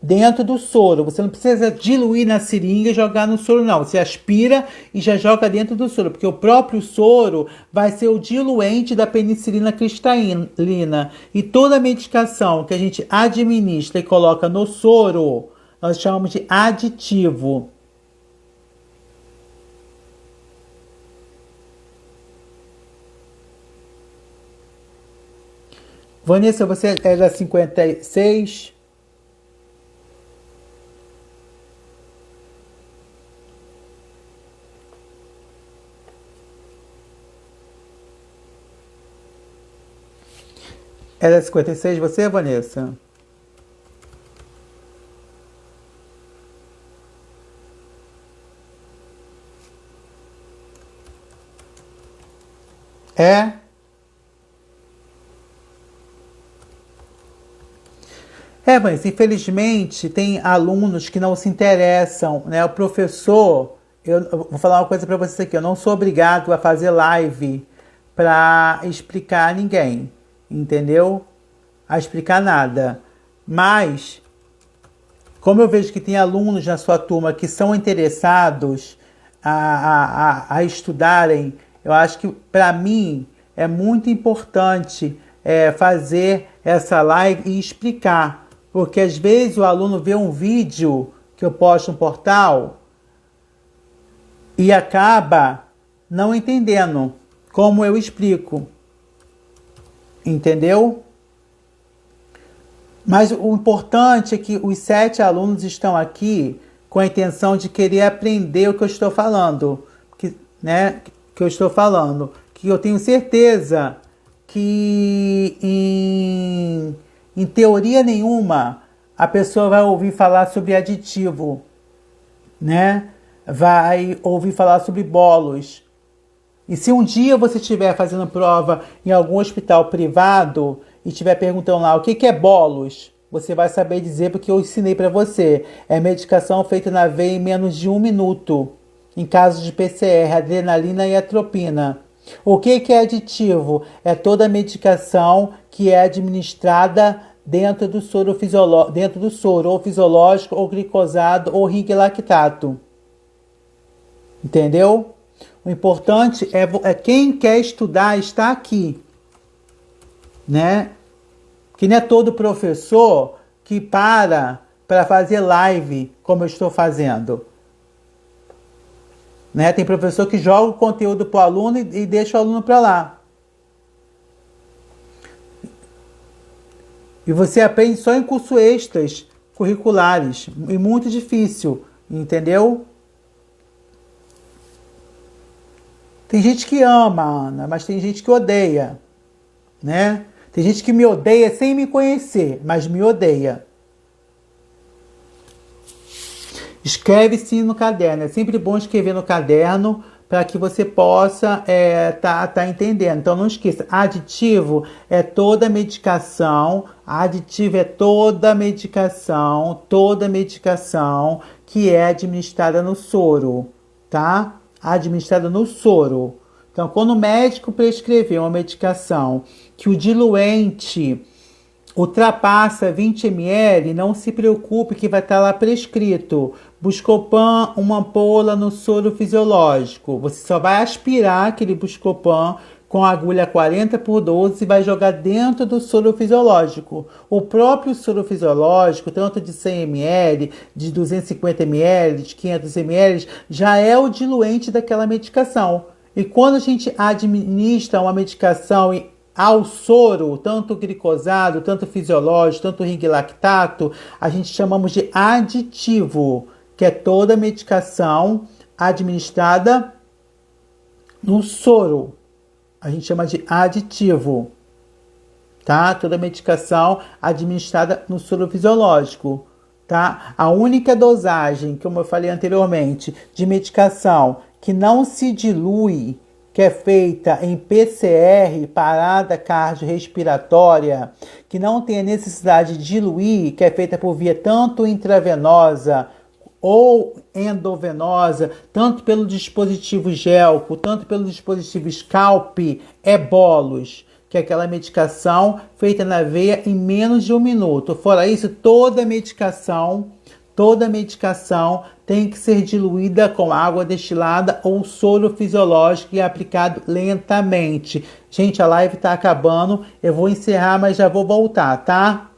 Speaker 1: dentro do soro. Você não precisa diluir na seringa e jogar no soro, não. Você aspira e já joga dentro do soro, porque o próprio soro vai ser o diluente da penicilina cristalina. E toda medicação que a gente administra e coloca no soro, nós chamamos de aditivo. Vanessa, você é da 56? Era 56 você, Vanessa? É? Mas infelizmente tem alunos que não se interessam, né? O professor, eu vou falar uma coisa para vocês aqui, eu não sou obrigado a fazer live para explicar a ninguém, entendeu? A explicar nada. Mas, como eu vejo que tem alunos na sua turma que são interessados a estudarem, eu acho que para mim é muito importante fazer essa live e explicar. Porque às vezes o aluno vê um vídeo que eu posto no portal e acaba não entendendo como eu explico. Entendeu? Mas o importante é que os 7 alunos estão aqui com a intenção de querer aprender o que eu estou falando. Que eu estou falando. Que eu tenho certeza que em teoria nenhuma a pessoa vai ouvir falar sobre aditivo, né? Vai ouvir falar sobre bolos. E se um dia você estiver fazendo prova em algum hospital privado e estiver perguntando lá o que é bolos, você vai saber dizer porque eu ensinei para você. É medicação feita na veia em menos de 1 minuto. Em casos de PCR, adrenalina e atropina. O que é aditivo? É toda medicação que é administrada dentro do soro ou fisiológico, ou glicosado, ou ring lactato. Entendeu? O importante é quem quer estudar está aqui, né? Que não é todo professor que para fazer live como eu estou fazendo. Né? Tem professor que joga o conteúdo para o aluno e deixa o aluno para lá. E você aprende só em cursos extras curriculares. E muito difícil, entendeu? Tem gente que ama, Ana, mas tem gente que odeia, né? Tem gente que me odeia sem me conhecer, mas me odeia. Escreve sim no caderno. É sempre bom escrever no caderno para que você possa tá entendendo. Então não esqueça, aditivo é toda medicação, toda medicação que é administrada no soro, tá? Administrada no soro. Então, quando o médico prescrever uma medicação que o diluente ultrapassa 20 ml, não se preocupe que vai estar lá prescrito. Buscopan, uma ampola no soro fisiológico. Você só vai aspirar aquele Buscopan com a agulha 40x12 e vai jogar dentro do soro fisiológico. O próprio soro fisiológico, tanto de 100 ml, de 250 ml, de 500 ml, já é o diluente daquela medicação. E quando a gente administra uma medicação ao soro, tanto glicosado, tanto fisiológico, tanto ring lactato, a gente chamamos de aditivo, que é toda medicação administrada no soro. A gente chama de aditivo, tá? Toda medicação administrada no soro fisiológico, tá? A única dosagem, como eu falei anteriormente, de medicação que não se dilui, que é feita em PCR, parada cardiorrespiratória, que não tem a necessidade de diluir, que é feita por via tanto intravenosa ou endovenosa, tanto pelo dispositivo Gelco, tanto pelo dispositivo Scalp, é bolos, que é aquela medicação feita na veia em menos de 1 minuto. Fora isso, toda medicação tem que ser diluída com água destilada ou soro fisiológico e aplicado lentamente. Gente, a live está acabando. Eu vou encerrar, mas já vou voltar, tá?